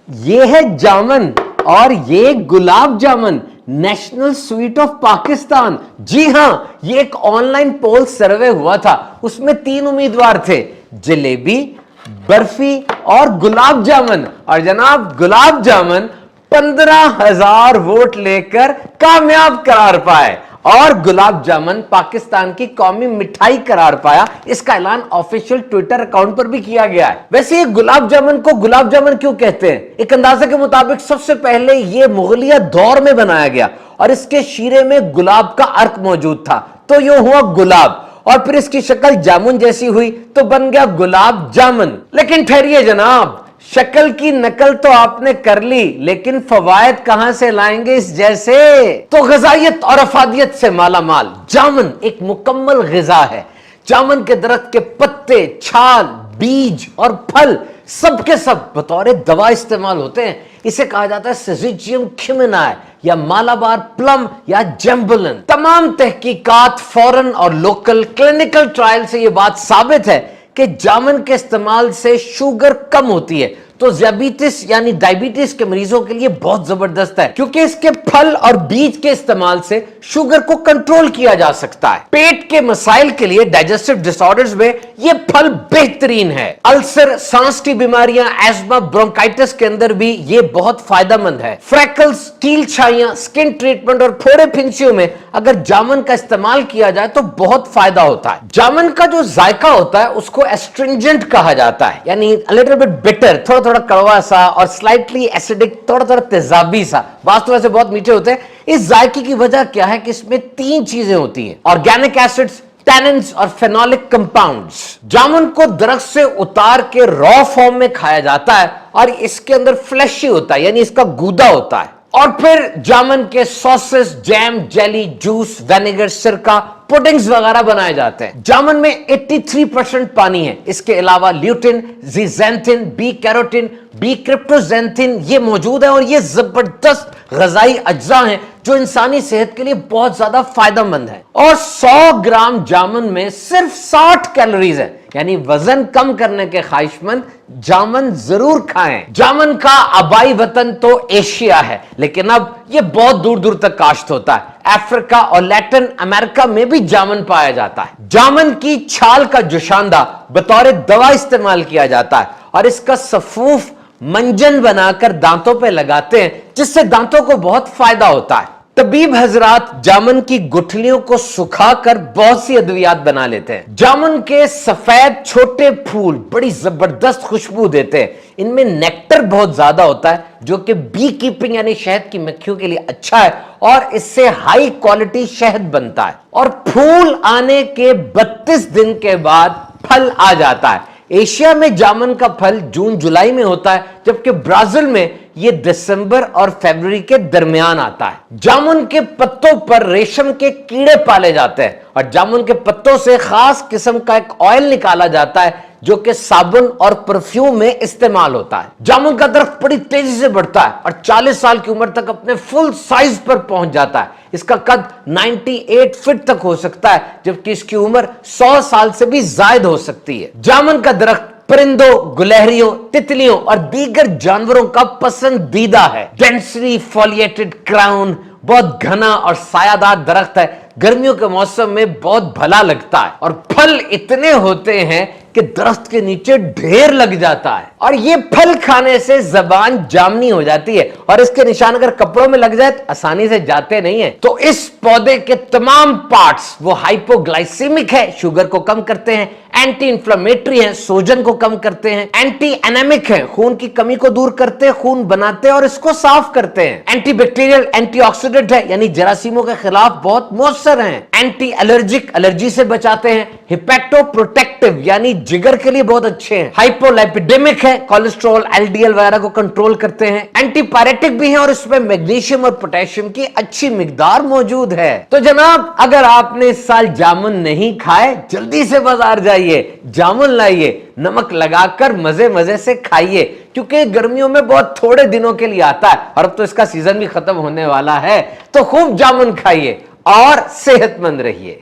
یہ ہے جامن اور یہ gulab jamun national sweet of Pakistan. جی ہاں, یہ ایک آن لائن پول سروے ہوا تھا. اس میں 3 امیدوار تھے, جلیبی, برفی اور گلاب جامن. اور جناب گلاب جامن 15,000 ووٹ لے کر کامیاب قرار پائے اور گلاب جامن پاکستان کی قومی مٹھائی قرار پایا. اس کا اعلان آفیشیل ٹویٹر اکاؤنٹ پر بھی کیا گیا ہے. ویسے یہ گلاب جامن کو گلاب جامن کیوں کہتے ہیں؟ ایک اندازے کے مطابق سب سے پہلے یہ مغلیہ دور میں بنایا گیا اور اس کے شیرے میں گلاب کا عرق موجود تھا, تو یہ ہوا گلاب, اور پھر اس کی شکل جامن جیسی ہوئی تو بن گیا گلاب جامن. لیکن ٹھہریے جناب, شکل کی نقل تو آپ نے کر لی, لیکن فوائد کہاں سے لائیں گے اس جیسے؟ تو غذائیت اور افادیت سے مالا مال جامن ایک مکمل غذا ہے. جامن کے درخت کے پتے, چھال, بیج اور پھل سب کے سب بطور دوا استعمال ہوتے ہیں. اسے کہا جاتا ہے سیزیجیم کھمنائے یا مالابار پلم یا جیمبولن. تمام تحقیقات فورن اور لوکل کلینکل ٹرائل سے یہ بات ثابت ہے کہ جامن کے استعمال سے شوگر کم ہوتی ہے, تو ذیابیطس یعنی ڈائبٹیز کے مریضوں کے لیے بہت زبردست ہے, کیونکہ اس کے پھل اور بیج کے استعمال سے شوگر کو کنٹرول کیا جا سکتا ہے. پیٹ کے مسائل کے لیے ڈائجسٹو ڈس آرڈرز میں یہ پھل بہترین ہے. السر, سانس کی بیماریاں, ایزما, برونکائٹس کے اندر بھی یہ بہت فائدہ مند ہے. فریکلز, تیل چھائیاں, سکن ٹریٹمنٹ اور پھوڑے پھنسیوں میں اگر جامن کا استعمال کیا جائے تو بہت فائدہ ہوتا ہے. جامن کا جو ذائقہ ہوتا ہے اس کو ایسٹرنجنٹ کہا جاتا ہے, یعنی لٹل بٹ بٹر, تھوڑا کڑوا سا اور سلائٹلی ایسیڈک, تھوڑا تیزابی سا. بعض تو ویسے بہت میٹھے ہوتے ہیں. اس ذائقے کی وجہ کیا ہے کہ اس میں 3 چیزیں ہوتی ہیں: آرگینک ایسڈز, ٹیننز اور فینولک کمپاؤنڈز. جامن کو درخت سے اتار کے را فارم میں کھایا جاتا ہے اور اس کے اندر فلیشی ہوتا ہے, یعنی اس کا گودا ہوتا ہے. اور پھر جامن کے سوسز, جیم, جیلی, جوس, وینیگر, سرکہ, پوڈنگز وغیرہ بنائے جاتے ہیں. جامن میں 83% پانی ہے. اس کے علاوہ لیوٹن, زیزینتھن, بی کیروٹن, بی کرپٹوزینتھن یہ موجود ہے, اور یہ زبردست غذائی اجزاء ہیں جو انسانی صحت کے لیے بہت زیادہ فائدہ مند ہے. اور 100 گرام جامن میں صرف 60 کیلوریز ہیں, یعنی وزن کم کرنے کے خواہش مند جامن ضرور کھائیں. جامن کا آبائی وطن تو ایشیا ہے, لیکن اب یہ بہت دور دور تک کاشت ہوتا ہے. افریقہ اور لیٹن امریکہ میں بھی جامن پایا جاتا ہے. جامن کی چھال کا جوشاندہ بطور دوا استعمال کیا جاتا ہے, اور اس کا سفوف منجن بنا کر دانتوں پہ لگاتے ہیں, جس سے دانتوں کو بہت فائدہ ہوتا ہے. طبیب حضرات جامن کی گٹھلیوں کو سکھا کر بہت سی ادویات بنا لیتے ہیں. جامن کے سفید چھوٹے پھول بڑی زبردست خوشبو دیتے ہیں. ان میں نیکٹر بہت زیادہ ہوتا ہے, جو کہ بی کیپنگ یعنی شہد کی مکھیوں کے لیے اچھا ہے, اور اس سے ہائی کوالٹی شہد بنتا ہے. اور پھول آنے کے 32 دن کے بعد پھل آ جاتا ہے. ایشیا میں جامن کا پھل جون جولائی میں ہوتا ہے, جبکہ برازیل میں یہ دسمبر اور فروری کے درمیان آتا ہے. جامن کے پتوں پر ریشم کے کیڑے پالے جاتے ہیں, اور جامن کے پتوں سے خاص قسم کا ایک آئل نکالا جاتا ہے جو کہ صابن اور پرفیوم میں استعمال ہوتا ہے. جامن کا درخت بڑی تیزی سے بڑھتا ہے اور 40 سال کی عمر تک اپنے فل سائز پر پہنچ جاتا ہے. اس کا قد 98 فٹ تک ہو سکتا ہے, جبکہ اس کی عمر 100 سال سے بھی زائد ہو سکتی ہے. جامن کا درخت پرندوں, گلہریوں, تتلیوں اور دیگر جانوروں کا پسندیدہ ہے. ڈینسلی فولیٹڈ کراؤن بہت گھنا اور سایہ دار درخت ہے. گرمیوں کے موسم میں بہت بھلا لگتا ہے, اور پھل اتنے ہوتے ہیں کہ درخت کے نیچے ڈھیر لگ جاتا ہے. اور یہ پھل کھانے سے زبان جامنی ہو جاتی ہے, اور اس کے نشان اگر کپڑوں میں لگ جائے تو آسانی سے جاتے نہیں ہیں. تو اس پودے کے تمام پارٹس وہ ہائپوگلائسیمک ہے, شوگر کو کم کرتے ہیں, اینٹی انفلامیٹری ہیں, سوجن کو کم کرتے ہیں, اینٹی اینیمک ہیں, خون کی کمی کو دور کرتے, خون بناتے اور اس کو صاف کرتے ہیں, اینٹی بیکٹیریل, اینٹی آکسیڈنٹ ہے, یعنی جراثیموں کے خلاف بہت مؤثر ہیں, اینٹی الرجک, الرجی سے بچاتے ہیں, ہیپیٹو پروٹیکٹیو یعنی جگر کے لیے بہت اچھے ہیں, ہائپولیپیڈیمک ہے, کولیسٹرول, ایل ڈی ایل وغیرہ کو کنٹرول کرتے ہیں, اینٹی پائریٹک بھی ہیں, اور اس میں میگنیشیم اور پوٹیشیم کی اچھی مقدار موجود ہے. تو جناب اگر آپ نے اس سال جامن نہیں کھائے, جلدی سے بازار جائیے, جامن لائیے, نمک لگا کر مزے مزے سے کھائیے, کیونکہ گرمیوں میں بہت تھوڑے دنوں کے لیے آتا ہے, اور اب تو اس کا سیزن بھی ختم ہونے والا ہے. تو خوب جامن کھائیے اور صحت مند رہیے.